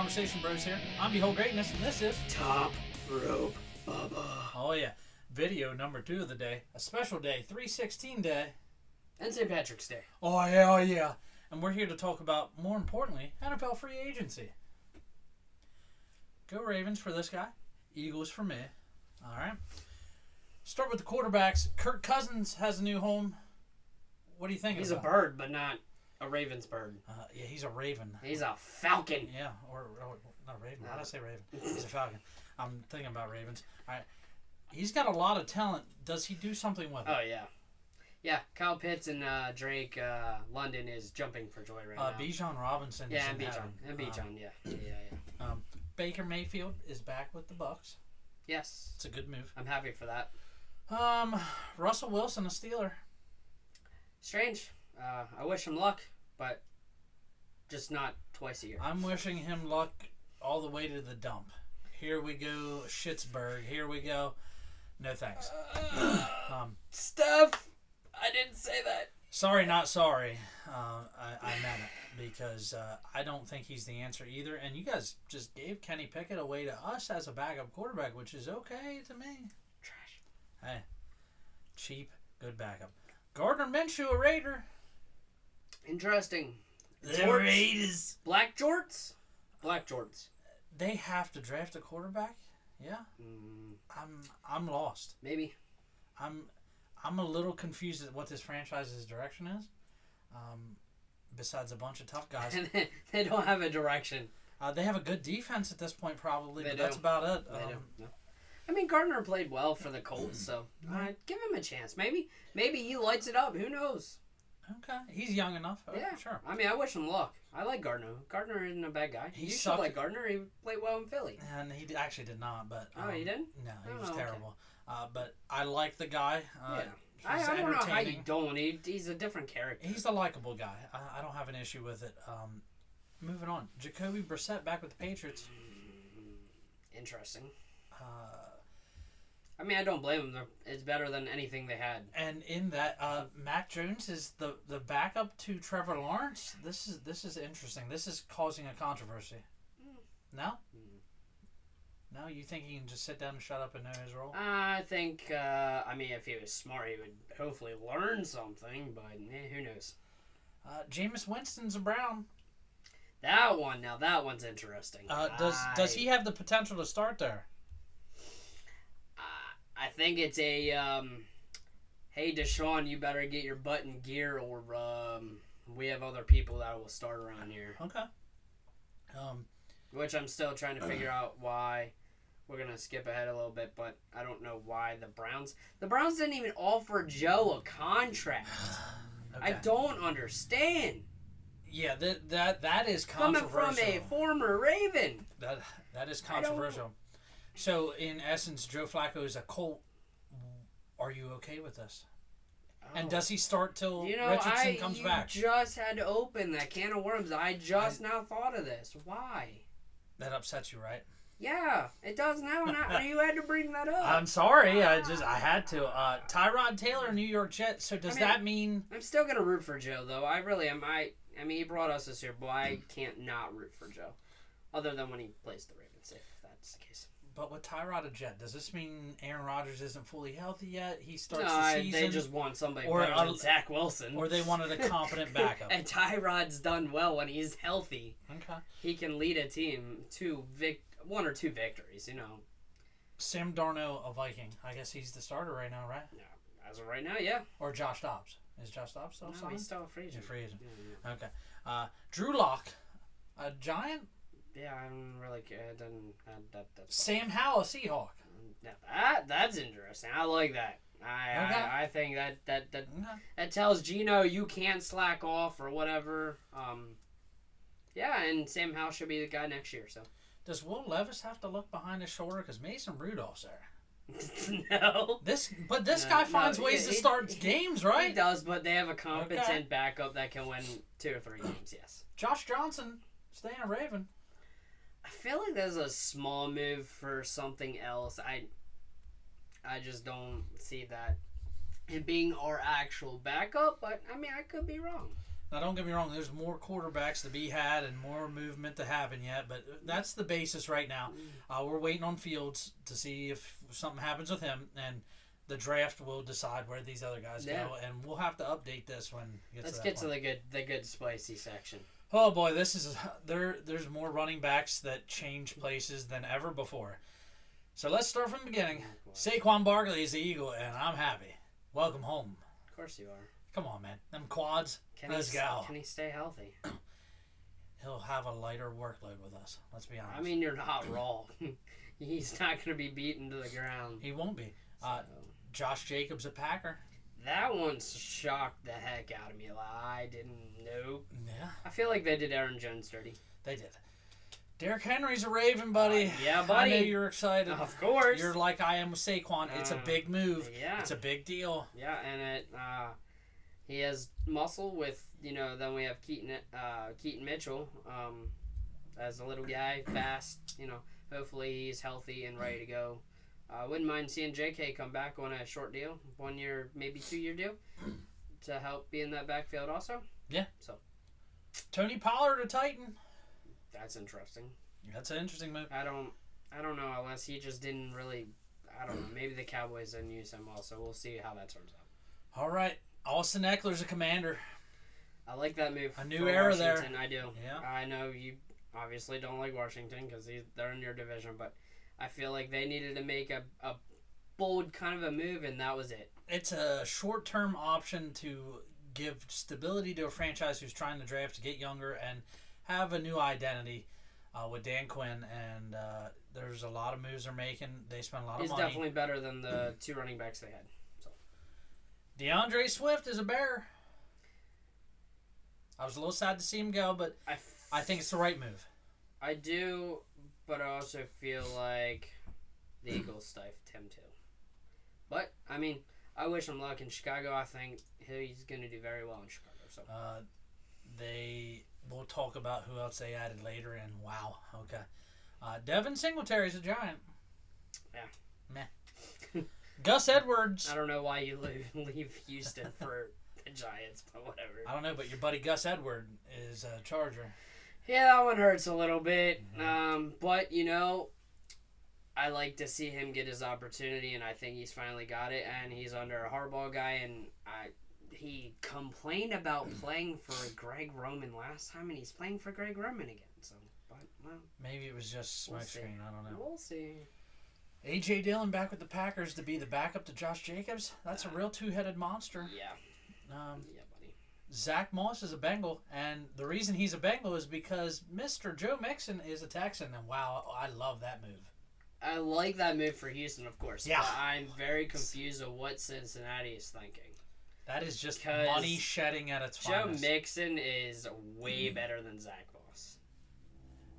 Conversation Bros here. I'm Behold Greatness, and this is Top Rope Bubba. Oh yeah, video number 2 of the day, a special day, 316 day, And St. Patrick's Day. Oh yeah, and we're here to talk about, more importantly, NFL free agency. Go Ravens for this guy, Eagles for me. All right. Start with the quarterbacks. Kirk Cousins has a new home. What do you think? He's a bird, but not a Ravens bird. Yeah, he's a Raven. He's a falcon. Yeah, or not Raven. Why did I say Raven? He's a Falcon. I'm thinking about Ravens. All right. He's got a lot of talent. Does he do something with it? Oh, yeah. Yeah, Kyle Pitts and Drake London is jumping for joy right now. Bijan Robinson is in heaven. And Bijan, yeah. Baker Mayfield is back with the Bucks. Yes. It's a good move. I'm happy for that. Russell Wilson, a Steeler. Strange. I wish him luck, but just not twice a year. I'm wishing him luck all the way to the dump. Here we go, Schittsburg. Here we go. No thanks. Steph, I didn't say that. Sorry, not sorry. I meant it because I don't think he's the answer either. And you guys just gave Kenny Pickett away to us as a backup quarterback, which is okay to me. Trash. Hey, cheap, good backup. Gardner Minshew, a Raider. Interesting. The Raiders. Black jorts? Black jorts. They have to draft a quarterback. Yeah. I'm lost. Maybe. I'm a little confused at what this franchise's direction is. Besides a bunch of tough guys, They don't have a direction. they have a good defense at this point, probably. They But do. that's about it. They don't. No. I mean, Gardner played well for the Colts, so give him a chance. Maybe he lights it up. Who knows? Okay, he's young enough. Yeah, Sure. I mean, I wish him luck. I like Gardner. Gardner isn't a bad guy. He You should sucked. like Gardner. He played well in Philly. And he actually did not, but Oh, he didn't? No, he Oh, was okay. terrible. But I like the guy. Yeah. He's I don't know how you entertaining. don't. He's a different character. He's a likable guy. I don't have an issue with it. Moving on, Jacoby Brissett back with the Patriots. Interesting. I mean, I don't blame him. It's better than anything they had. And in that, Mac Jones is the backup to Trevor Lawrence. This is interesting. This is causing a controversy. No? No? You think he can just sit down and shut up and know his role? I think, I mean, if he was smart, he would hopefully learn something, but who knows? Jameis Winston's a Brown. That one's interesting. Does he have the potential to start there? I think it's a, hey, Deshaun, you better get your butt in gear, or we have other people that will start around here. Okay. Which I'm still trying to figure out why. We're going to skip ahead a little bit, but I don't know why the Browns didn't even offer Joe a contract. Okay. I don't understand. Yeah, that is Coming controversial. from a former Raven. That is controversial. So, in essence, Joe Flacco is a Colt. Are you okay with this? And does he start till Richardson comes back? You just had to open that can of worms. I just now thought of this. Why? That upsets you, right? Yeah, it does now. You had to bring that up. I'm sorry. I had to. Tyrod Taylor, New York Jets. So does that mean... I'm still going to root for Joe, though. I really am. I mean, he brought us this year, but I can't not root for Joe. Other than when he plays the Ravens, if that's the case. But with Tyrod a Jet, does this mean Aaron Rodgers isn't fully healthy yet? He starts No, the season? they just want somebody better than Zach Wilson. Or they wanted a competent backup. And Tyrod's done well when he's healthy. Okay. He can lead a team to one or two victories, Sam Darnold, a Viking. I guess he's the starter right now, right? Yeah, as of right now, yeah. Or Josh Dobbs. Is Josh Dobbs still signed? He's still a free agent. He's a free agent. Yeah. Okay. Drew Lock, a Giant. Yeah, I don't really care. Sam Howell, a Seahawk. Now that's interesting. I like that. I think that tells Gino you can't slack off or whatever. Yeah, and Sam Howell should be the guy next year. So. Does Will Levis have to look behind his shoulder because Mason Rudolph's there? No. This guy finds ways to start games, right? He does, but they have a competent backup that can win 2 or 3 games. Yes. Josh Johnson, staying a Raven. I feel like there's a small move for something else. I just don't see that it being our actual backup, but I mean I could be wrong. Now, don't get me wrong. There's more quarterbacks to be had and more movement to happen yet, but that's the basis right now. We're waiting on Fields to see if something happens with him, and the draft will decide where these other guys go, and we'll have to update this when it gets Let's to get that to the good spicy section. Oh boy, this is there's more running backs that change places than ever before. So let's start from the beginning. Saquon Barkley is the Eagle, and I'm happy. Welcome home. Of course you are. Come on, man. Them quads. Let's go. Can he stay healthy? He'll have a lighter workload with us. Let's be honest. I mean, you're not wrong. He's not going to be beaten to the ground. He won't be. Josh Jacobs, a Packer. That one shocked the heck out of me. I didn't know. Yeah. I feel like they did Aaron Jones dirty. They did. Derrick Henry's a Raven, buddy. Yeah, buddy. I know you're excited. Of course. You're like I am with Saquon. It's a big move. Yeah. It's a big deal. Yeah, and he has muscle with, then we have Keaton Mitchell as a little guy, fast, hopefully he's healthy and ready to go. Wouldn't mind seeing JK come back on a short deal, 1 year, maybe 2 year deal, to help be in that backfield also. Yeah. So, Tony Pollard, a Titan. That's interesting. That's an interesting move. I don't know, unless he just didn't really. I don't know. Maybe the Cowboys didn't use him also. We'll see how that turns out. All right, Austin Eckler's a Commander. I like that move. A new era Washington. there. I do. Yeah. I know you obviously don't like Washington because they're in your division, but I feel like they needed to make a bold kind of a move, and that was it. It's a short-term option to give stability to a franchise who's trying to draft to get younger and have a new identity with Dan Quinn. And there's a lot of moves they're making. They spend a lot of money. He's definitely better than the two running backs they had. So. DeAndre Swift is a Bear. I was a little sad to see him go, but I think it's the right move. I do, but I also feel like the Eagles stifled him too. But, I mean, I wish him luck in Chicago. I think he's going to do very well in Chicago. So we'll talk about who else they added later, and wow, okay. Devin Singletary's a Giant. Yeah. Meh. Gus Edwards. I don't know why you leave Houston for the Giants, but whatever. I don't know, but your buddy Gus Edwards is a Charger. Yeah, that one hurts a little bit. Mm-hmm. But, I like to see him get his opportunity, and I think he's finally got it, and he's under a Harbaugh guy, and he complained about playing for Greg Roman last time, and he's playing for Greg Roman again. So, but, well, maybe it was just smokescreen. I don't know. We'll see. A.J. Dillon back with the Packers to be the backup to Josh Jacobs. That's a real two-headed monster. Yeah. Yeah, buddy. Zach Moss is a Bengal, and the reason he's a Bengal is because Mr. Joe Mixon is a Texan, and wow, I love that move. I like that move for Houston, of course. Yeah. But I'm very confused of what Cincinnati is thinking. That is just money shedding at its finest. Joe Mixon is way better than Zach Moss.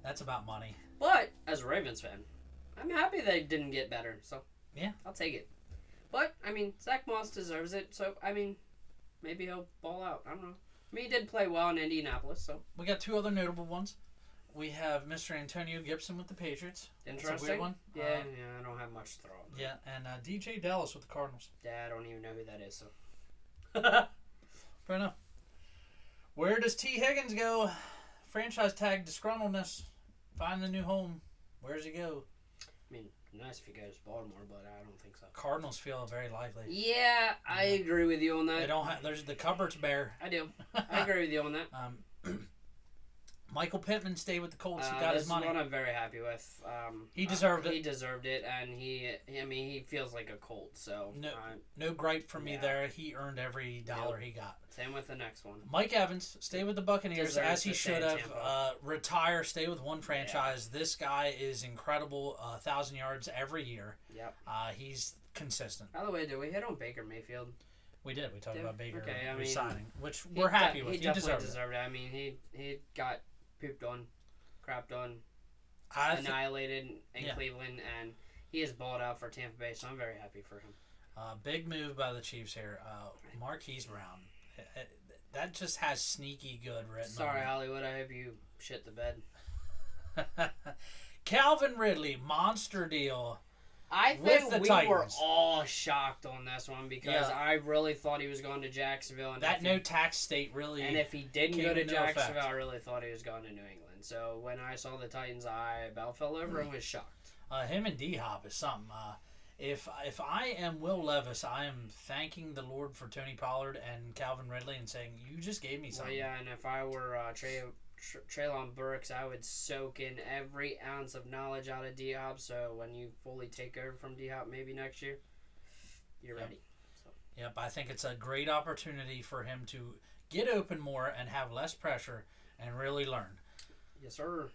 That's about money. But, as a Ravens fan, I'm happy they didn't get better. So, yeah, I'll take it. But, I mean, Zach Moss deserves it. So, I mean, maybe he'll ball out. I don't know. I mean, he did play well in Indianapolis. So we got two other notable ones. We have Mr. Antonio Gibson with the Patriots. Interesting. That's a weird one. Yeah, I don't have much to throw on that. Yeah, and DJ Dallas with the Cardinals. Yeah, I don't even know who that is. So. Fair enough. Where does T. Higgins go? Franchise tag disgruntledness. Find a new home. Where does he go? I mean, nice if he goes to Baltimore, but I don't think so. Cardinals feel very likely. Yeah, I agree with you on that. They don't have. There's the cupboard's bare. I do. I agree with you on that. Michael Pittman stayed with the Colts. He got his money. This is one I'm very happy with. He deserved it. He deserved it, and he feels like a Colt. So no gripe from me there. He earned every dollar he got. Same with the next one. Mike Evans, stay with the Buccaneers as he should have. Retire, stay with one franchise. Yeah. This guy is incredible. 1,000 yards every year. Yep. He's consistent. By the way, did we hit on Baker Mayfield? We did. We talked about Baker resigning, signing, which we're happy with. He definitely deserved it. I mean, he got pooped on, crapped on, annihilated in Cleveland, and he is balled out for Tampa Bay, so I'm very happy for him. Big move by the Chiefs here. Marquise Brown. That just has sneaky good written Sorry, on it. Hollywood. I hope you shit the bed. Calvin Ridley, monster deal. I with think the we Titans. were all shocked on this one because I really thought he was going to Jacksonville. And that no tax state really. And if he didn't go to Jacksonville, effect. I really thought he was going to New England. So when I saw the Titans, I about fell over and was shocked. Him and D-Hop is something. If I am Will Levis, I am thanking the Lord for Tony Pollard and Calvin Ridley and saying, you just gave me something. Well, yeah, and if I were Treylon Burks, I would soak in every ounce of knowledge out of D-Hop, so when you fully take over from D-Hop maybe next year, you're ready. So. Yep, I think it's a great opportunity for him to get open more and have less pressure and really learn. Yes, sir.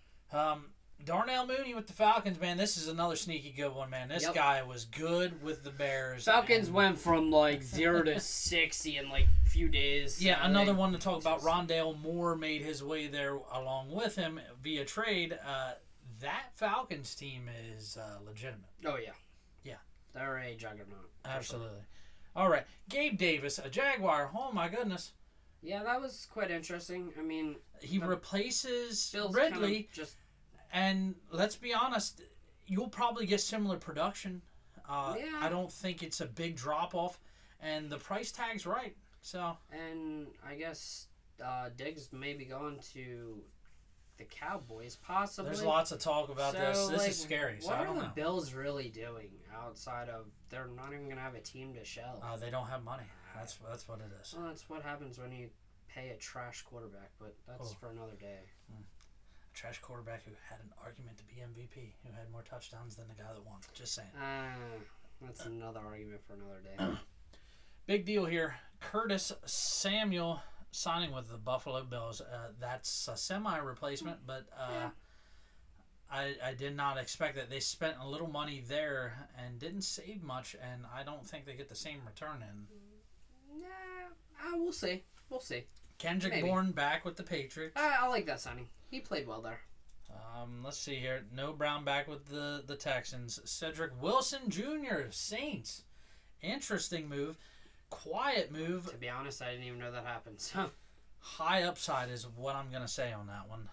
Darnell Mooney with the Falcons, man. This is another sneaky good one, man. This guy was good with the Bears. Falcons went from 0 to 60 in a few days. Yeah, another one to talk about. Rondale Moore made his way there along with him via trade. That Falcons team is legitimate. Oh, yeah. Yeah. They're a juggernaut. Absolutely. Sure. All right. Gabe Davis, a Jaguar. Oh, my goodness. Yeah, that was quite interesting. I mean... He replaces Ridley. And let's be honest, you'll probably get similar production. I don't think it's a big drop-off. And the price tag's right. So. And I guess Diggs may be going to the Cowboys, possibly. There's lots of talk about this. This is scary. So I don't know. What are the Bills really doing outside of they're not even going to have a team to shell? They don't have money. That's what it is. Well, that's what happens when you pay a trash quarterback, but that's for another day. Trash quarterback who had an argument to be MVP, who had more touchdowns than the guy that won. Just saying. That's another argument for another day. Big deal here. Curtis Samuel signing with the Buffalo Bills. That's a semi-replacement, but I did not expect that. They spent a little money there and didn't save much, and I don't think they get the same return in. Nah, we'll see. We'll see. Kendrick Bourne back with the Patriots. I like that signing. He played well there. Let's see here. No Brown back with the Texans. Cedric Wilson Jr. Saints. Interesting move. Quiet move. To be honest, I didn't even know that happened. High upside is what I'm going to say on that one.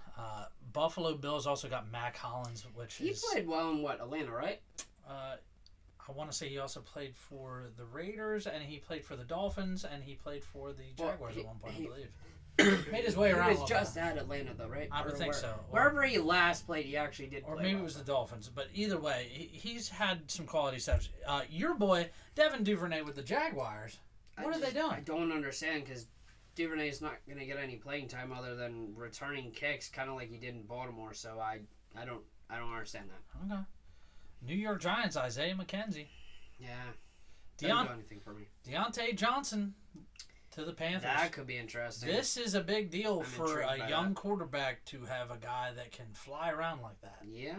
Buffalo Bills also got Mac Hollins, He played well in Atlanta, right? I want to say he also played for the Raiders, and he played for the Dolphins, and he played for the Jaguars at one point, I believe. Made his way around. He was just at Atlanta, though, right? I would think so. Wherever he last played, he actually did play. Or maybe it was the Dolphins. But either way, he's had some quality steps. Your boy, Devin Duvernay with the Jaguars. What are they doing? I don't understand because Duvernay's not going to get any playing time other than returning kicks, kind of like he did in Baltimore. So I don't understand that. Okay. New York Giants, Isaiah McKenzie. Yeah. Doesn't do anything for me. Deontay Johnson to the Panthers. That could be interesting. This is a big deal for a young quarterback to have a guy that can fly around like that. Yeah.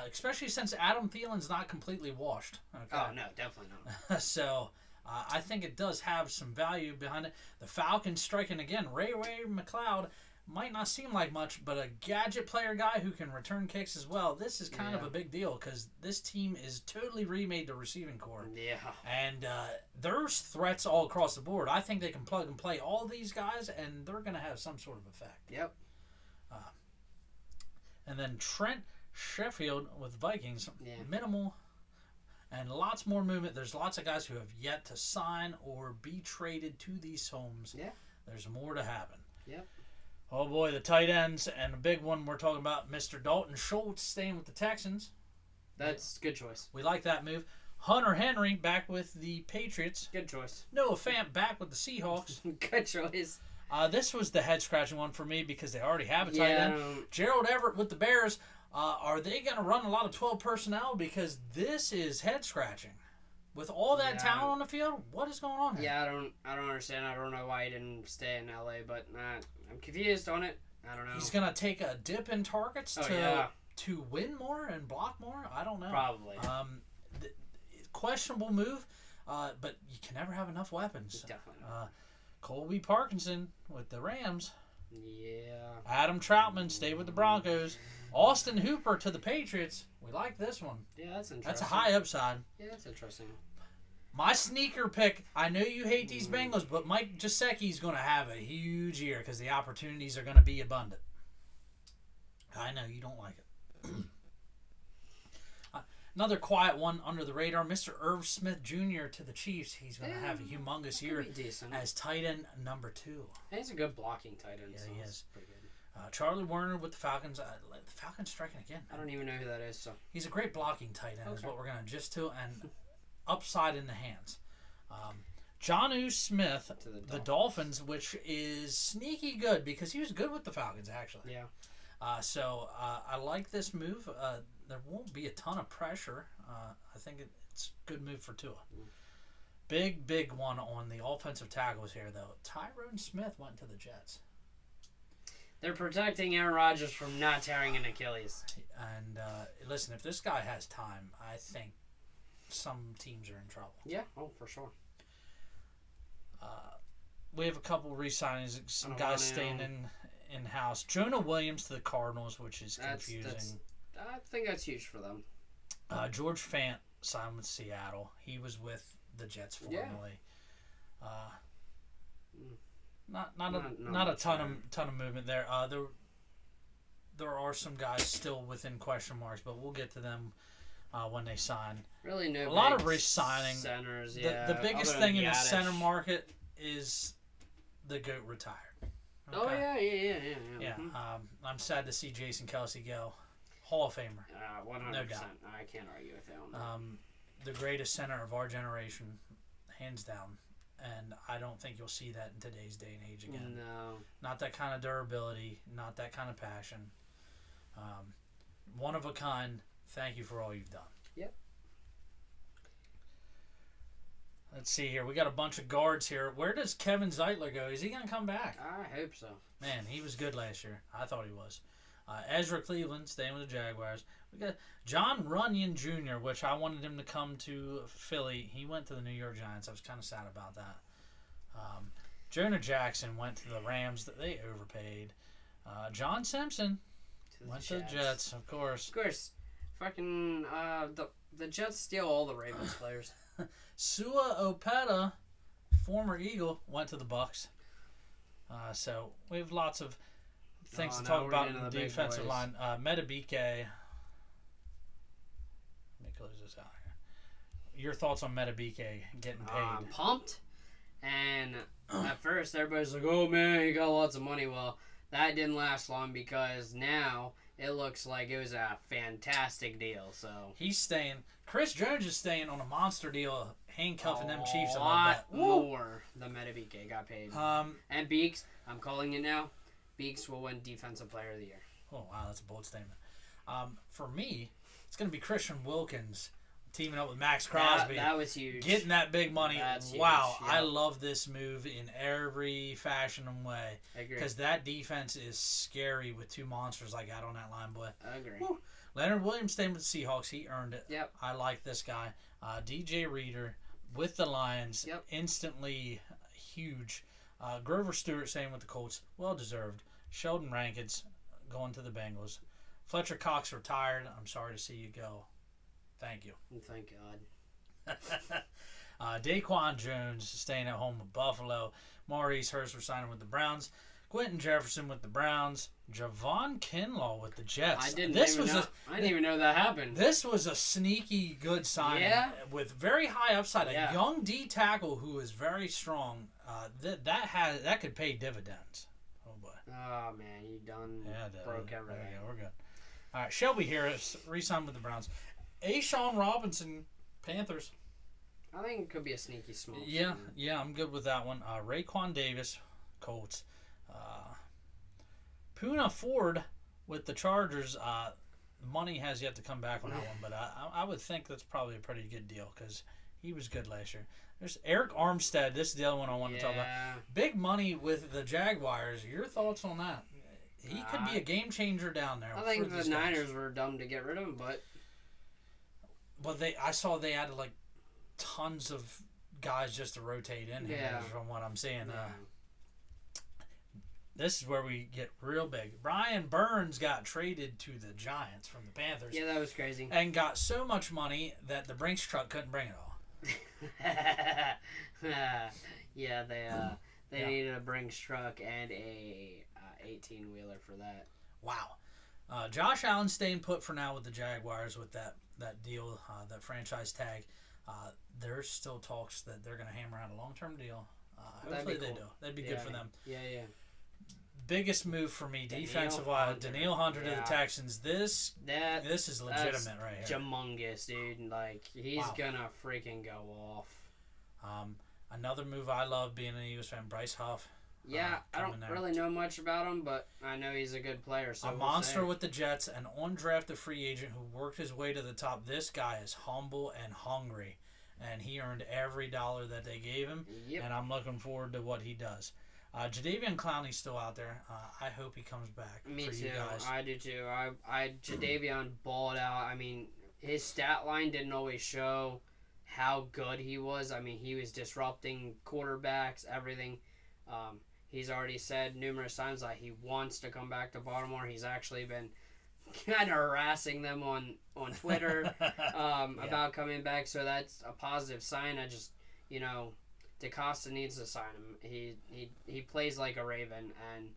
Especially since Adam Thielen's not completely washed. Okay? Oh, no, definitely not. So, I think it does have some value behind it. The Falcons striking again. Ray McLeod might not seem like much, but a gadget player guy who can return kicks as well. This is kind of a big deal because this team is totally remade the receiving core. Yeah. And there's threats all across the board. I think they can plug and play all these guys, and they're going to have some sort of effect. Yep. And then Trent Sheffield with Vikings. Yeah. Minimal and lots more movement. There's lots of guys who have yet to sign or be traded to these homes. Yeah. There's more to happen. Yep. Oh, boy, the tight ends, and a big one we're talking about, Mr. Dalton Schultz staying with the Texans. That's a good choice. We like that move. Hunter Henry back with the Patriots. Good choice. Noah Fant back with the Seahawks. Good choice. This was the head-scratching one for me because they already have a tight end. Gerald Everett with the Bears. Are they going to run a lot of 12 personnel? Because this is head-scratching. With all that talent on the field, what is going on here? Yeah, I don't understand. I don't know why he didn't stay in L.A., but I'm confused on it. I don't know. He's going to take a dip in targets to win more and block more? I don't know. Probably. Questionable move, but you can never have enough weapons. Definitely not. Colby Parkinson with the Rams. Yeah. Adam Troutman stayed with the Broncos. Austin Hooper to the Patriots. We like this one. Yeah, that's interesting. That's a high upside. Yeah, that's interesting. My sneaker pick, I know you hate these Bengals, but Mike Gesicki's going to have a huge year because the opportunities are going to be abundant. I know you don't like it. Another quiet one under the radar, Mr. Irv Smith Jr. to the Chiefs. He's going to have a humongous year as tight end number 2. And he's a good blocking tight end. Yeah, so he is. Pretty good. Charlie Werner with the Falcons. The Falcons striking again. I don't even know who that is. So he's a great blocking tight end is what we're going to gist to, and upside in the hands. Jonnu Smith, the Dolphins, which is sneaky good because he was good with the Falcons, actually. Yeah. So I like this move. There won't be a ton of pressure. I think it's a good move for Tua. Big one on the offensive tackles here, though. Tyron Smith went to the Jets. They're protecting Aaron Rodgers from not tearing an Achilles. And listen, if this guy has time, I think some teams are in trouble. Yeah, for sure. We have a couple of re-signings, some guys staying in-house. Jonah Williams to the Cardinals, which is confusing. I think that's huge for them. George Fant signed with Seattle. He was with the Jets formerly. Not a ton of movement there. There are some guys still within question marks, but we'll get to them when they sign. Really, no. A lot of re-signing. Centers, The biggest thing in the center market is the GOAT retired. Okay? Oh yeah. Yeah. I'm sad to see Jason Kelce go. Hall of Famer. 100%. No doubt. I can't argue with that. The greatest center of our generation, hands down. And I don't think you'll see that in today's day and age again. No. Not that kind of durability, not that kind of passion. One of a kind. Thank you for all you've done. Yep. Let's see here. We got a bunch of guards here. Where does Kevin Zeitler go? Is he going to come back? I hope so. Man, he was good last year. I thought he was. Ezra Cleveland, staying with the Jaguars. We got John Runyon Jr., which I wanted him to come to Philly. He went to the New York Giants. I was kind of sad about that. Jonah Jackson went to the Rams. They overpaid. John Simpson went to the Jets, of course. Of course. Fucking, the Jets steal all the Ravens players. Sua Opeta, former Eagle, went to the Bucks. So we have lots of things to talk about in the defensive line. Metabike. Let me close this out here. Your thoughts on Metabike getting paid? Pumped. And at first, everybody's like, oh man, he got lots of money. Well, that didn't last long because now it looks like it was a fantastic deal. So he's staying. Chris Jones is staying on a monster deal, handcuffing them Chiefs a lot more than Metabike got paid. And Beaks, I'm calling it now. Beaks will win Defensive Player of the Year. Oh wow, that's a bold statement. For me, it's going to be Christian Wilkins teaming up with Max Crosby. That was huge. Getting that big money. That's wow, huge. Yeah. I love this move in every fashion and way. I agree. Because that defense is scary with two monsters like that on that line, boy. I agree. Woo. Leonard Williams staying with the Seahawks. He earned it. Yep. I like this guy. DJ Reader with the Lions. Yep. Instantly huge. Grover Stewart staying with the Colts. Well deserved. Sheldon Rankins going to the Bengals. Fletcher Cox retired. I'm sorry to see you go. Thank you. Thank God. Daquan Jones staying at home with Buffalo. Maurice Hurst signing with the Browns. Quentin Jefferson with the Browns. Javon Kinlaw with the Jets. I didn't even know that happened. This was a sneaky good signing with very high upside. A young D tackle who is very strong. That could pay dividends. Oh boy. Oh man, you done broke everything. There we go. We're good. All right, Shelby Harris re-signed with the Browns. A'Shawn Robinson, Panthers. I think it could be a sneaky small. Yeah, I'm good with that one. Raekwon Davis, Colts. Poona Ford with the Chargers. Money has yet to come back on that one, but I would think that's probably a pretty good deal because he was good last year. There's Eric Armstead. This is the other one I want to talk about. Big money with the Jaguars. Your thoughts on that? He could be a game changer down there. I think the Niners were dumb to get rid of him, but I saw they added like tons of guys just to rotate in here from what I'm seeing. This is where we get real big. Brian Burns got traded to the Giants from the Panthers. Yeah, that was crazy. And got so much money that the Brinks truck couldn't bring it all. They needed a Brinks truck and a 18-wheeler for that. Wow. Josh Allen staying put for now with the Jaguars with that deal, that franchise tag. There's still talks that they're going to hammer out a long-term deal. Hopefully they do. That'd be good for them. Yeah. Biggest move for me, defensive-wise, Danielle Hunter to the Texans. This is legitimate right here. Humongous, dude. Like, he's gonna freaking go off. Another move I love being an Eagles fan, Bryce Huff. Yeah, I don't really know much about him, but I know he's a good player. So a monster with the Jets, an undrafted free agent who worked his way to the top. This guy is humble and hungry, and he earned every dollar that they gave him, and I'm looking forward to what he does. Jadeveon Clowney's still out there. I hope he comes back. Me for too. You guys. I do too. Jadeveon balled out. I mean, his stat line didn't always show how good he was. I mean, he was disrupting quarterbacks, everything. He's already said numerous times that he wants to come back to Baltimore. He's actually been kind of harassing them on Twitter about coming back. So that's a positive sign. I just, DaCosta needs to sign him. He plays like a Raven, and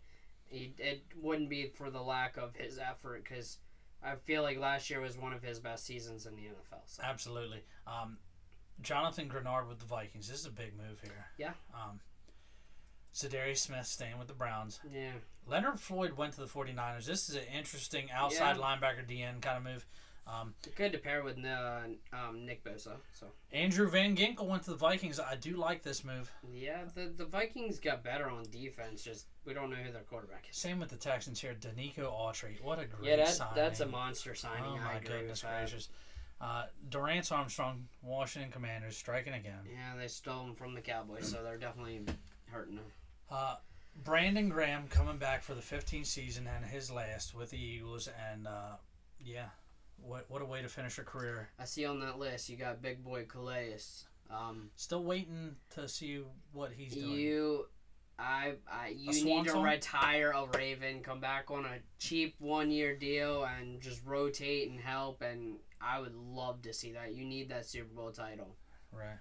it wouldn't be for the lack of his effort, because I feel like last year was one of his best seasons in the NFL. So. Absolutely. Jonathan Grenard with the Vikings. This is a big move here. Yeah. Za'Darius Smith staying with the Browns. Yeah. Leonard Floyd went to the 49ers. This is an interesting outside linebacker DN kind of move. Good to pair with Nick Bosa. So Andrew Van Ginkel went to the Vikings. I do like this move. Yeah, the Vikings got better on defense. Just we don't know who their quarterback is. Same with the Texans here. Danico Autry. What a great signing. That's a monster signing. Oh my goodness gracious. Durance Armstrong, Washington Commanders, striking again. Yeah, they stole him from the Cowboys, so they're definitely hurting him. Brandon Graham coming back for the 15th season and his last with the Eagles, and what a way to finish a career. I see on that list you got big boy Calais. Still waiting to see what he's doing. You need to retire a Raven, come back on a cheap 1-year deal, and just rotate and help. And I would love to see that. You need that Super Bowl title. Right.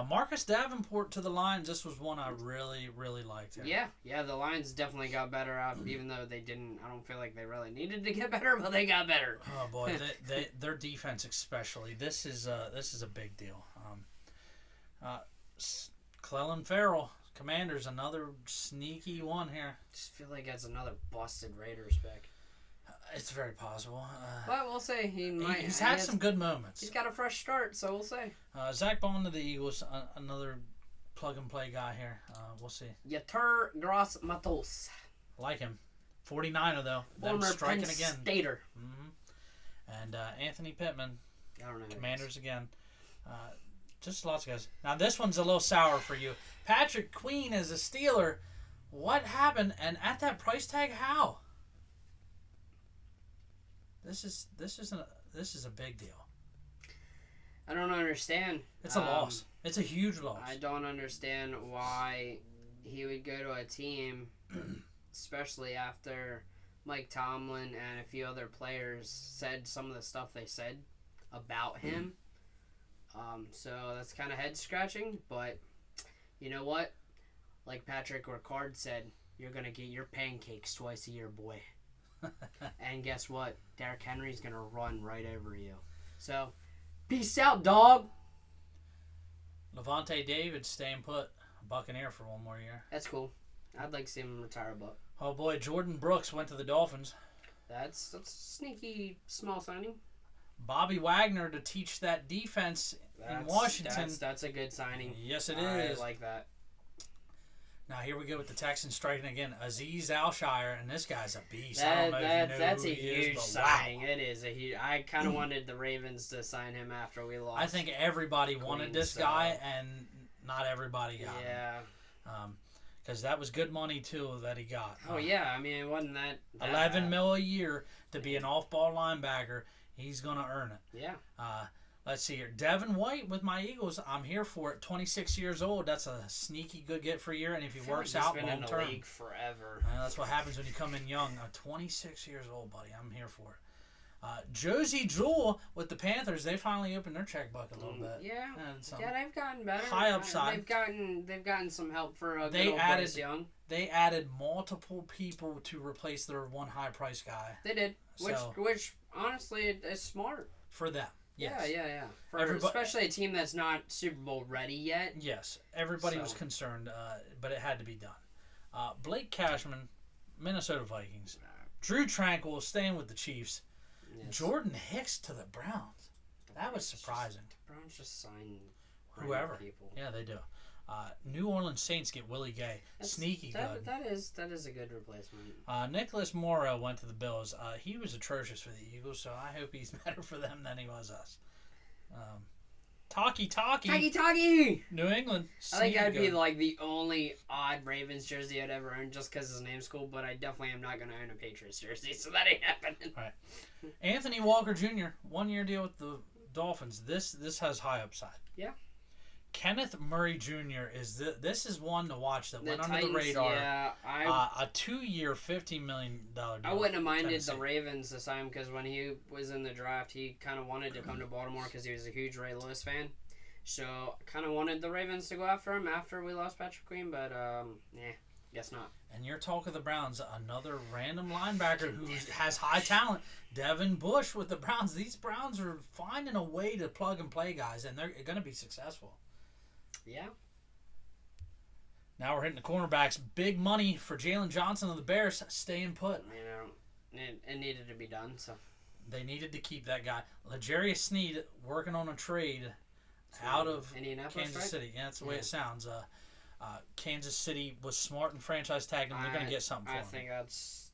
Marcus Davenport to the Lions. This was one I really, really liked. Yeah, the Lions definitely got better out, even though they didn't. I don't feel like they really needed to get better, but they got better. Oh boy, their defense especially. This is a big deal. Clelin Ferrell, Commanders, another sneaky one here. Just feel like that's another busted Raiders pick. It's very possible. But we'll say he might. He's had some good moments. He's got a fresh start, so we'll say. Zach Bond to the Eagles, another plug-and-play guy here. We'll see. Yetur Gross-Matos. Like him. 49er, though. Former striking Penn again. Stater. Mm-hmm. And Anthony Pittman. I don't know. Commanders again. Just lots of guys. Now, this one's a little sour for you. Patrick Queen as a Steeler. What happened? And at that price tag, how? This is a big deal. I don't understand. It's a loss. It's a huge loss. I don't understand why he would go to a team, especially after Mike Tomlin and a few other players said some of the stuff they said about him. So that's kind of head scratching. But you know what? Like Patrick Ricard said, you're gonna get your pancakes twice a year, boy. And guess what? Derrick Henry's going to run right over you. So, peace out, dog. Levante David staying put. A Buccaneer for one more year. That's cool. I'd like to see him retire a buck. Oh, boy. Jordan Brooks went to the Dolphins. That's a sneaky small signing. Bobby Wagner to teach that defense in Washington. That's a good signing. Yes, it is. I like that. Now, here we go with the Texans striking again. Azeez Al-Shire, and this guy's a beast. I don't know if you know that's who a he huge is, signing. Wow. It is a huge. I kind of wanted the Ravens to sign him after we lost. I think everybody wanted this guy, and not everybody got him. Yeah. Because that was good money, too, that he got. Oh, yeah. I mean, it wasn't that $11 million a year to be an off-ball linebacker. He's going to earn it. Yeah. Let's see here. Devin White with my Eagles. I'm here for it. 26 years old. That's a sneaky good get for a year. And if he works out long term. He's been in the league forever. That's what happens when you come in young. 26 years old, buddy. I'm here for Josie Jewell with the Panthers, they finally opened their checkbook a little bit. Yeah, they've gotten better. High upside. They've gotten some help for they good old added Bryce Young. They added multiple people to replace their one high price guy. They did, which honestly is smart for them. Yes. Yeah. Especially a team that's not Super Bowl ready yet. Yes, everybody was concerned, but it had to be done. Blake Cashman, Minnesota Vikings. Drew Tranquill staying with the Chiefs. Yes. Jordan Hicks to the Browns. That was surprising. The Browns just signed whoever. People. Yeah, they do. New Orleans Saints get Willie Gay. Sneaky good. That is a good replacement. Nicholas Morrow went to the Bills. He was atrocious for the Eagles, so I hope he's better for them than he was us. Talkie. New England. I think I'd be like the only odd Ravens jersey I'd ever own just because his name's cool, but I definitely am not going to own a Patriots jersey, so that ain't happening. All right. Anthony Walker Jr., 1 year deal with the Dolphins. This has high upside. Yeah. Kenneth Murray Jr. This is one to watch that went Titans, under the radar. Yeah, a 2-year, $15 million deal. I wouldn't have minded the Ravens this time because when he was in the draft, he kind of wanted to come to Baltimore because he was a huge Ray Lewis fan. So kind of wanted the Ravens to go after him after we lost Patrick Queen, but guess not. And you're talking the Browns, another random linebacker who has high talent, Devin Bush with the Browns. These Browns are finding a way to plug and play guys, and they're going to be successful. Yeah. Now we're hitting the cornerbacks. Big money for Jalen Johnson of the Bears, staying put. It needed to be done, so. They needed to keep that guy. L'Jarius Sneed working on a trade out of Kansas City. Yeah, that's the way it sounds. Kansas City was smart and franchise tagged him. They're going to get something for him. I think that's.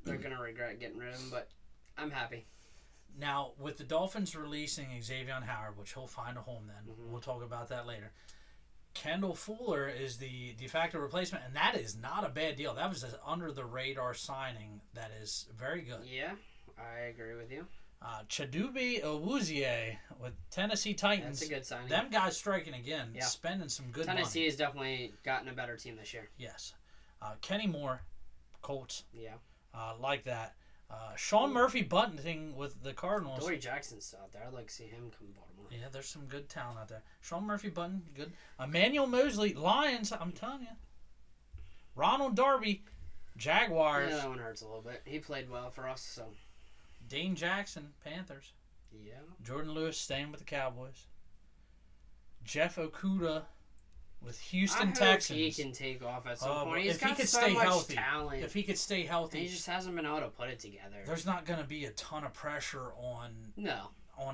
They're going to regret getting rid of him, but I'm happy. Now, with the Dolphins releasing Xavier Howard, which he'll find a home then, we'll talk about that later. Kendall Fuller is the de facto replacement, and that is not a bad deal. That was an under-the-radar signing that is very good. Yeah, I agree with you. Chidobe Awuzie with Tennessee Titans. That's a good signing. Them guys striking again, spending some good money. Tennessee has definitely gotten a better team this year. Yes. Kenny Moore, Colts. Yeah. Like that. Sean Murphy bunting with the Cardinals. Dory Jackson's out there. I'd like to see him come to Baltimore. Yeah, there's some good talent out there. Sean Murphy bunting, good. Emmanuel Mosley, Lions, I'm telling you. Ronald Darby, Jaguars. Yeah, that one hurts a little bit. He played well for us, so. Dane Jackson, Panthers. Yeah. Jordan Lewis staying with the Cowboys. Jeff Okudah with Houston Texans. He can take off at some point. He's if got he could so stay much healthy, talent. if he could stay healthy, and he just hasn't been able to put it together. There's not going to be a ton of pressure on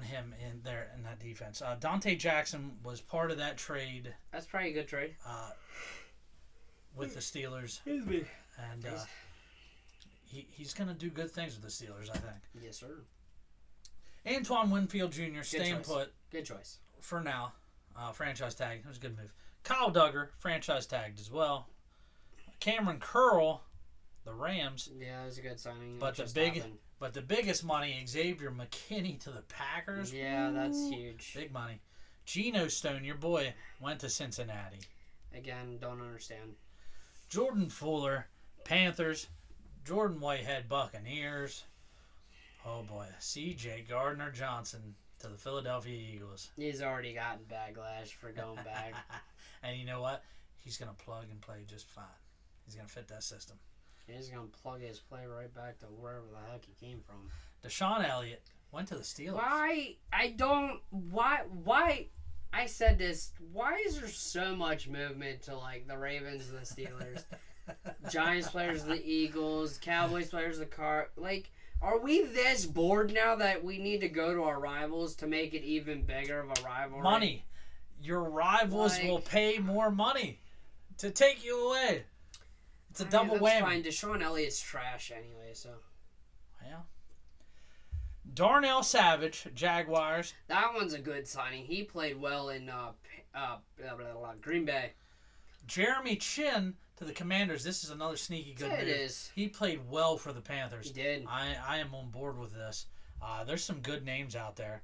him in that defense. Dante Jackson was part of that trade. That's probably a good trade. With the Steelers. Excuse me. And he's going to do good things with the Steelers, I think. Yes, sir. Antoine Winfield Jr. staying put. Good choice. For now. Franchise tag. It was a good move. Kyle Duggar, franchise tagged as well. Cameron Curl, the Rams. Yeah, it was a good signing. But the biggest money, Xavier McKinney to the Packers. Yeah, that's huge. Big money. Geno Stone, your boy, went to Cincinnati. Again, don't understand. Jordan Fuller, Panthers. Jordan Whitehead, Buccaneers. Oh boy, C.J. Gardner-Johnson to the Philadelphia Eagles. He's already gotten backlash for going back. And you know what? He's going to plug and play just fine. He's going to fit that system. He's going to plug his play right back to wherever the heck he came from. Deshaun Elliott went to the Steelers. Why? I said this. Why is there so much movement to like the Ravens and the Steelers? Giants players to the Eagles. Cowboys players to the are we this bored now that we need to go to our rivals to make it even bigger of a rivalry? Money. Your rivals will pay more money to take you away. It's a double whammy. Fine. Deshaun Elliott's trash anyway, so. Yeah. Darnell Savage, Jaguars. That one's a good signing. He played well in Green Bay. Jeremy Chin to the Commanders. This is another sneaky good move. It is. He played well for the Panthers. He did. I am on board with this. There's some good names out there.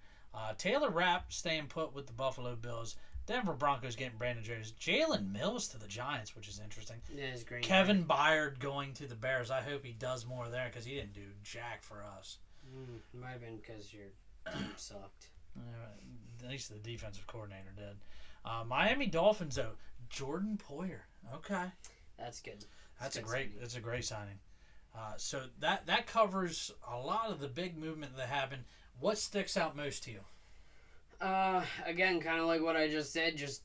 Taylor Rapp staying put with the Buffalo Bills. Denver Broncos getting Brandon Jones. Jalen Mills to the Giants, which is interesting. Yeah, it's great. Kevin Byard going to the Bears. I hope he does more there because he didn't do jack for us. Might have been because your team sucked. At least the defensive coordinator did. Miami Dolphins, though. Jordan Poyer. Okay. That's good. That's a great signing. So that covers a lot of the big movement that happened. What sticks out most to you? Again, kind of like what I just said, just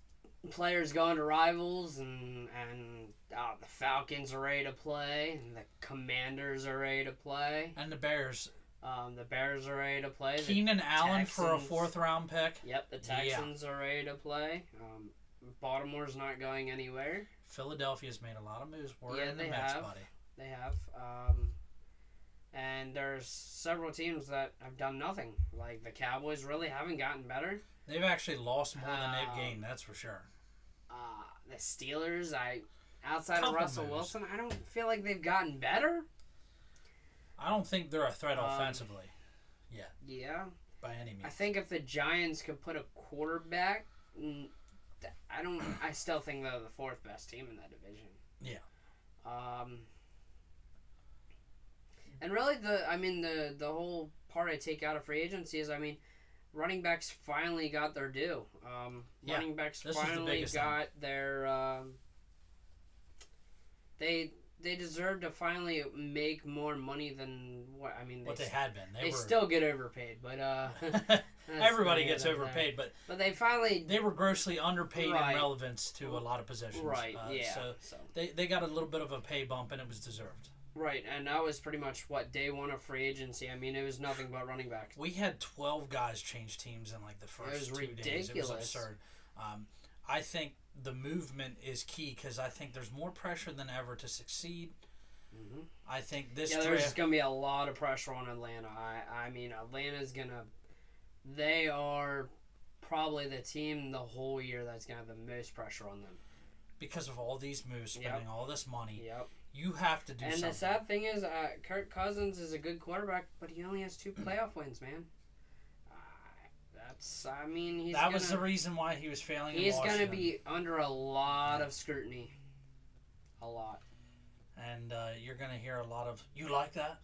players going to rivals, and the Falcons are ready to play, and the Commanders are ready to play, and the Bears. The Bears are ready to play. Keenan Allen for a 4th-round pick. Yep, the Texans are ready to play. Baltimore's not going anywhere. Philadelphia's made a lot of moves. We're in the Mets, buddy. They have. And there's several teams that have done nothing. Like the Cowboys really haven't gotten better. They've actually lost more than they've gained, that's for sure. The Steelers, outside of Russell Wilson, I don't feel like they've gotten better. I don't think they're a threat offensively yet. Yeah. By any means. I think if the Giants could put a quarterback, I still think they're the 4th best team in that division. Yeah. And really, the whole part I take out of free agency is, running backs finally got their due. Running backs finally got their. They deserve to finally make more money than what what they had been. They still get overpaid, but everybody gets overpaid. But they were grossly underpaid in relevance to a lot of positions. Right. So they got a little bit of a pay bump, and it was deserved. Right, and that was pretty much day one of free agency. It was nothing but running backs. We had 12 guys change teams in the first 2 days. It was absurd. I think the movement is key because I think there's more pressure than ever to succeed. Mm-hmm. I think this there's going to be a lot of pressure on Atlanta. Atlanta's going to... They are probably the team the whole year that's going to have the most pressure on them. Because of all these moves, spending all this money. Yep. You have to do something. And the sad thing is, Kirk Cousins is a good quarterback, but he only has 2 playoff wins, man. That was the reason why he was failing in Washington. He's going to be under a lot of scrutiny. A lot. And you're going to hear a lot of, you like that?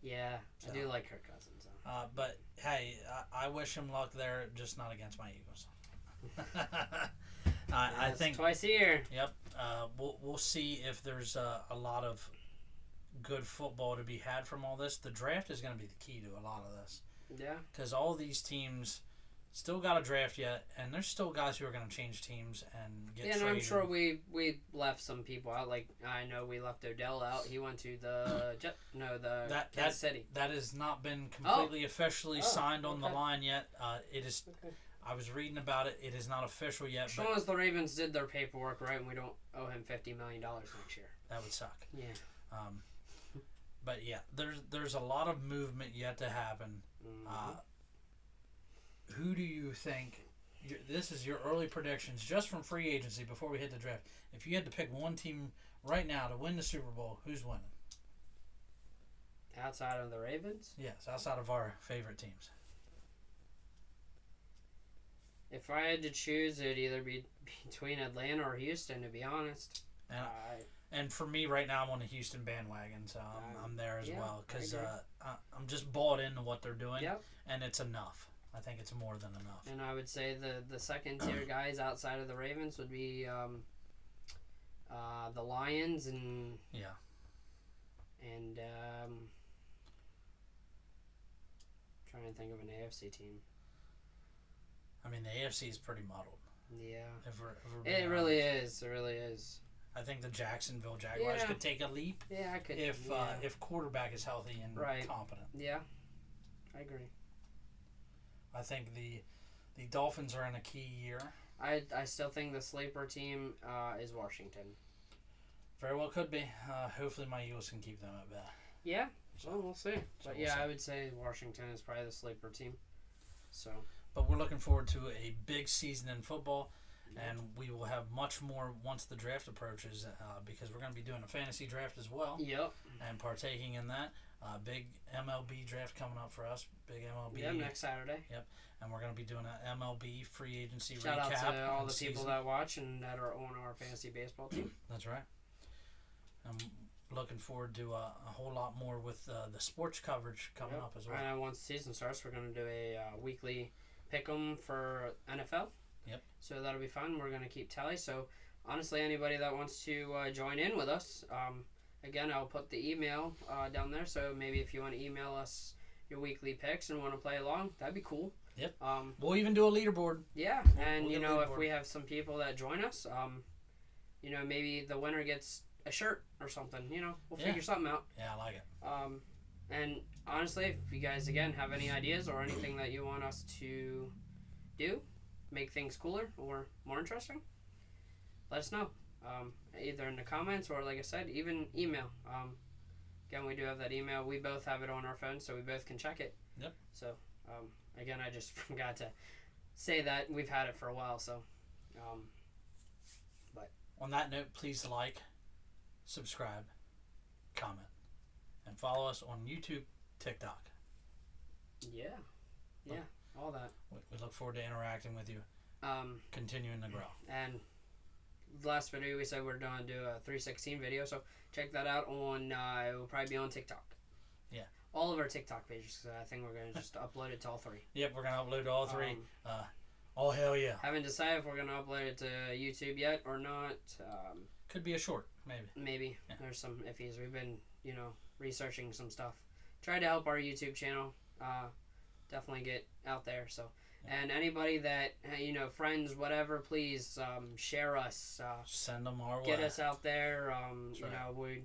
Yeah, so. I do like Kirk Cousins. But, hey, I wish him luck there, just not against my Eagles. I think twice a year. Yep. We'll see if there's a lot of good football to be had from all this. The draft is going to be the key to a lot of this. Yeah. Because all these teams still got a draft yet, and there's still guys who are going to change teams and get traded. And I'm sure we left some people out. Like I know we left Odell out. He went to the Kansas City. That has not been completely officially signed on the line yet. It is. Okay. I was reading about it. It is not official yet. As long as the Ravens did their paperwork right and we don't owe him $50 million next year. That would suck. Yeah. But yeah, there's a lot of movement yet to happen. Mm-hmm. Who do you think? This is your early predictions just from free agency before we hit the draft. If you had to pick one team right now to win the Super Bowl, who's winning? Outside of the Ravens? Yes, outside of our favorite teams. If I had to choose, it'd either be between Atlanta or Houston, to be honest. And for me right now, I'm on the Houston bandwagon, so I'm there as well. Because I'm just bought into what they're doing, and it's enough. I think it's more than enough. And I would say the second-tier guys outside of the Ravens would be the Lions and... Yeah. And... trying to think of an AFC team. The AFC is pretty muddled. Yeah. If we're it really is. It really is. I think the Jacksonville Jaguars could take a leap. Yeah, I could. If quarterback is healthy and competent. Yeah, I agree. I think the Dolphins are in a key year. I still think the sleeper team is Washington. Very well could be. Hopefully my Eagles can keep them at bay. Yeah, well, we'll see. But we'll see. I would say Washington is probably the sleeper team. So. But we're looking forward to a big season in football. And we will have much more once the draft approaches because we're going to be doing a fantasy draft as well. Yep. And partaking in that. Big MLB draft coming up for us. Big MLB. Yeah, next Saturday. Yep. And we're going to be doing an MLB free agency recap. Shout out to all the people that watch and that are on our fantasy baseball team. That's right. I'm looking forward to a whole lot more with the sports coverage coming up as well. And once the season starts, we're going to do a weekly pick'em for NFL. Yep. So that'll be fun. We're going to keep tally. So honestly, anybody that wants to join in with us, again, I'll put the email down there. So maybe if you want to email us your weekly picks and want to play along, that'd be cool. Yep. We'll even do a leaderboard. Yeah. And, we'll if we have some people that join us, maybe the winner gets a shirt or something. We'll figure something out. Yeah, I like it. And honestly, if you guys, again, have any ideas or anything that you want us to do, make things cooler or more interesting, let us know. Either in the comments or, like I said, even email. Again, we do have that email. We both have it on our phone, so we both can check it. Yep. So, again, I just forgot to say that. We've had it for a while, so. But on that note, please like, subscribe, comment, and follow us on YouTube, TikTok. Yeah. Yeah, all that. We look forward to interacting with you, continuing to grow. And the last video we said we're going to do a 316 video, so check that out on, it will probably be on TikTok. Yeah. All of our TikTok pages, so I think we're going to just upload it to all three. Yep, we're going to upload to all three. Oh, hell yeah. Haven't decided if we're going to upload it to YouTube yet or not. Could be a short, maybe. Maybe. Yeah. There's some iffies. We've been, researching some stuff. Try to help our YouTube channel definitely get out there, so. And anybody that, friends, whatever, please share us. Send them our way. Get us out there. Right. We,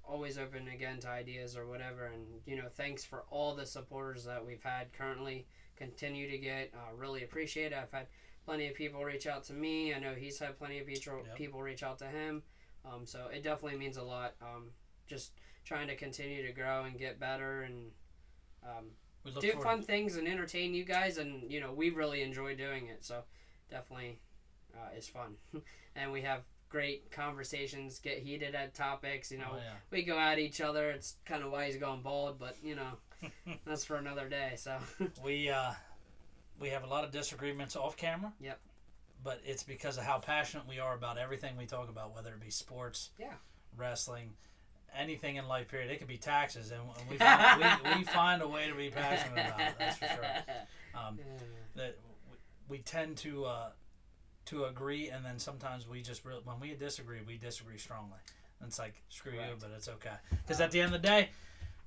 always open again to ideas or whatever. And, thanks for all the supporters that we've had currently. Continue to get. Really appreciate it. I've had plenty of people reach out to me. I know he's had plenty of people reach out to him. So it definitely means a lot. Just trying to continue to grow and get better and do fun things and entertain you guys, and we really enjoy doing it, so definitely is fun. And we have great conversations, get heated at topics. We go at each other. It's kind of why he's going bald, but that's for another day. So we have a lot of disagreements off camera. Yep. But it's because of how passionate we are about everything we talk about, whether it be sports, wrestling, anything in life, period. It could be taxes, and we find a way to be passionate about it. That's for sure. That we tend to agree, and then sometimes we just when we disagree strongly. And it's like, screw you, but it's okay. Because at the end of the day,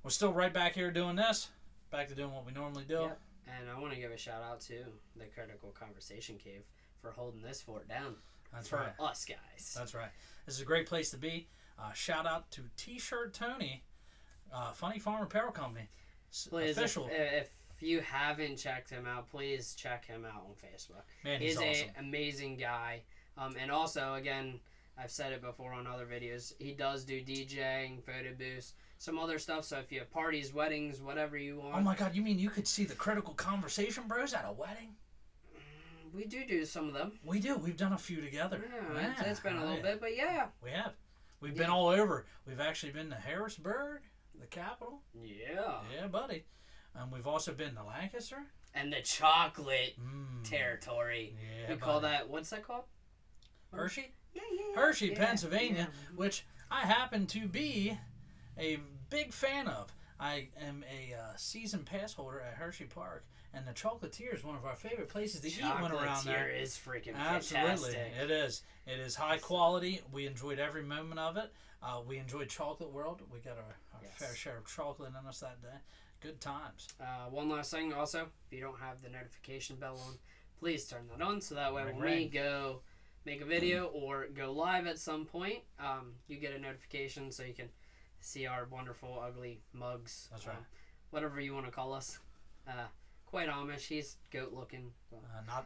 we're still right back here doing this, back to doing what we normally do. Yep. And I want to give a shout out to the Critical Conversation Cave for holding this fort down. That's for right. Us guys. That's right. This is a great place to be. Shout out to T-Shirt Tony, Funny Farm Apparel Company. Please, official. If you haven't checked him out, please check him out on Facebook. Man, he's awesome. An amazing guy. And also, again, I've said it before on other videos, he does do DJing, photo booths, some other stuff. So if you have parties, weddings, whatever you want. Oh my God, you mean you could see the Critical Conversation Bros at a wedding? We do some of them. We do. We've done a few together. Yeah, it's been a little bit, but yeah. We have. We've been all over. We've actually been to Harrisburg, the capital. Yeah. Yeah, buddy. And we've also been to Lancaster. And the chocolate territory. Yeah, we call that, what's that called? Hershey? Yeah. Hershey, Pennsylvania, which I happen to be a big fan of. I am a season pass holder at Hershey Park, and the Chocolatier is one of our favorite places to eat when around there. Chocolatier is freaking Absolutely. fantastic. It is. It is high quality. We enjoyed every moment of it. We enjoyed Chocolate World. We got our fair share of chocolate in us that day. Good times. One last thing also, if you don't have the notification bell on, please turn that on so that way when we go make a video or go live at some point, you get a notification so you can see our wonderful, ugly mugs. That's right. Whatever you want to call us. Quite Amish. He's goat looking. So.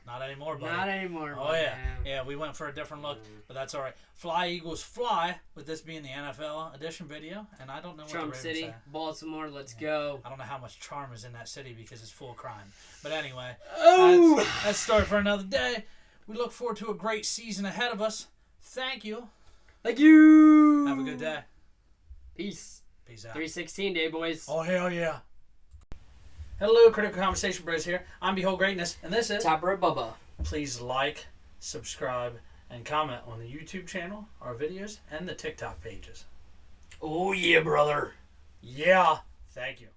Not anymore, buddy. Not anymore. Oh, yeah. Yeah, we went for a different look, but that's all right. Fly, Eagles, fly, with this being the NFL edition video, and I don't know what Trump the City, say. Baltimore, let's go. I don't know how much charm is in that city because it's full of crime. But anyway, Oh! that's a story for another day. We look forward to a great season ahead of us. Thank you. Thank you. Have a good day. Peace. Peace out. 316 day, boys. Oh, hell yeah. Hello, Critical Conversation Bros here. I'm Behold Greatness, and this is Top Rope Bubba. Please like, subscribe, and comment on the YouTube channel, our videos, and the TikTok pages. Oh, yeah, brother. Yeah. Thank you.